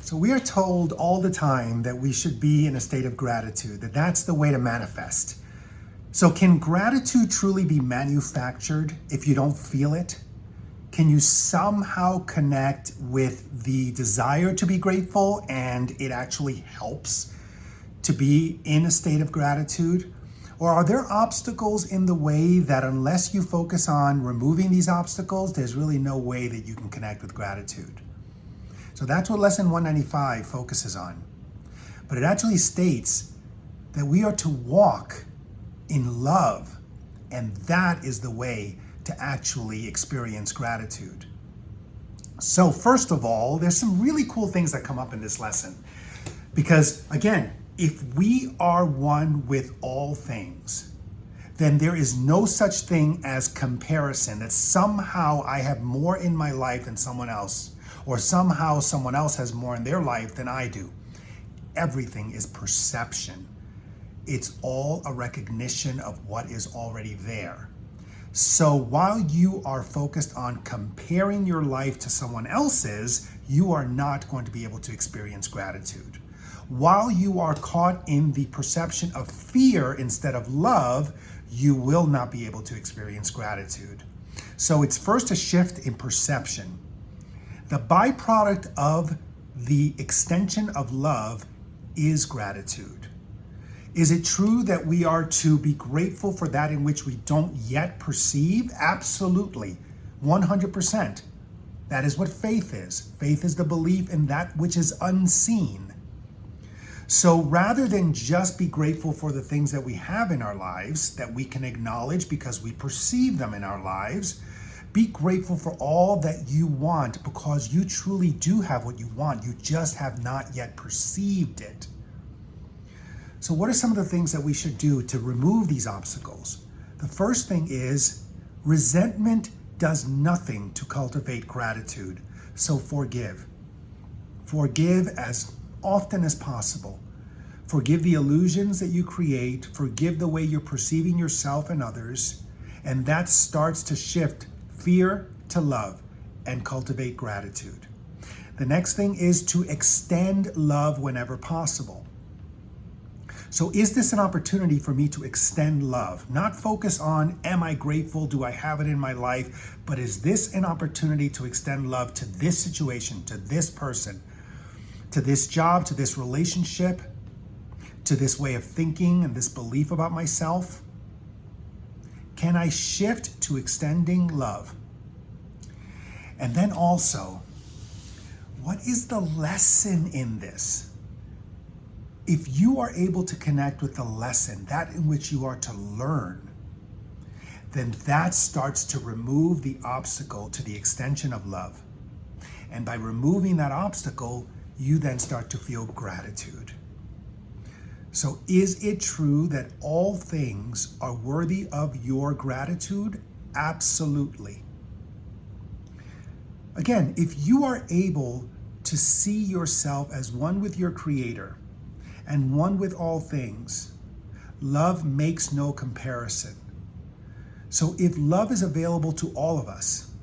So we are told all the time that we should be in a state of gratitude, that that's the way to manifest. So can gratitude truly be manufactured if you don't feel it? Can you somehow connect with the desire to be grateful and it actually helps to be in a state of gratitude? Or are there obstacles in the way that unless you focus on removing these obstacles, there's really no way that you can connect with gratitude? So that's what lesson 195 focuses on. But it actually states that we are to walk in love, and that is the way to actually experience gratitude. So first of all, there's some really cool things that come up in this lesson. Because again, if we are one with all things, then there is no such thing as comparison, that somehow I have more in my life than someone else, or somehow someone else has more in their life than I do. Everything is perception. It's all a recognition of what is already there. So while you are focused on comparing your life to someone else's, you are not going to be able to experience gratitude. While you are caught in the perception of fear instead of love, you will not be able to experience gratitude. So it's first a shift in perception. The byproduct of the extension of love is gratitude. Is it true that we are to be grateful for that in which we don't yet perceive? Absolutely, 100%. That is what faith is. Faith is the belief in that which is unseen. So rather than just be grateful for the things that we have in our lives, that we can acknowledge because we perceive them in our lives, be grateful for all that you want, because you truly do have what you want. You just have not yet perceived it. So what are some of the things that we should do to remove these obstacles? The first thing is resentment does nothing to cultivate gratitude. So forgive. Forgive as often as possible. Forgive the illusions that you create. Forgive the way you're perceiving yourself and others. And that starts to shift fear to love and cultivate gratitude. The next thing is to extend love whenever possible. So is this an opportunity for me to extend love? Not focus on, am I grateful? Do I have it in my life? But is this an opportunity to extend love to this situation, to this person, to this job, to this relationship, to this way of thinking and this belief about myself? Can I shift to extending love? And then also, what is the lesson in this? If you are able to connect with the lesson, that in which you are to learn, then that starts to remove the obstacle to the extension of love. And by removing that obstacle, you then start to feel gratitude. So is it true that all things are worthy of your gratitude? Absolutely. Again, if you are able to see yourself as one with your Creator and one with all things, love makes no comparison. So if love is available to all of us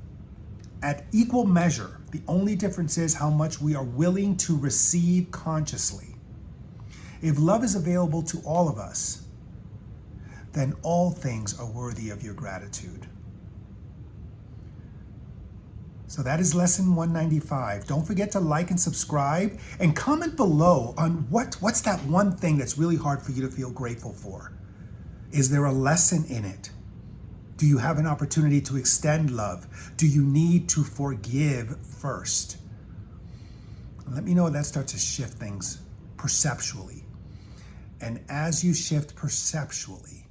at equal measure, the only difference is how much we are willing to receive consciously. If love is available to all of us, then all things are worthy of your gratitude. So that is lesson 195. Don't forget to like and subscribe and comment below on what's that one thing that's really hard for you to feel grateful for. Is there a lesson in it? Do you have an opportunity to extend love? Do you need to forgive first? Let me know if that starts to shift things perceptually. And as you shift perceptually,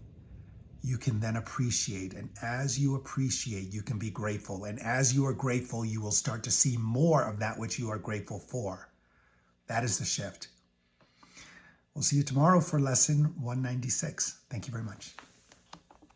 you can then appreciate. And as you appreciate, you can be grateful. And as you are grateful, you will start to see more of that which you are grateful for. That is the shift. We'll see you tomorrow for lesson 196. Thank you very much.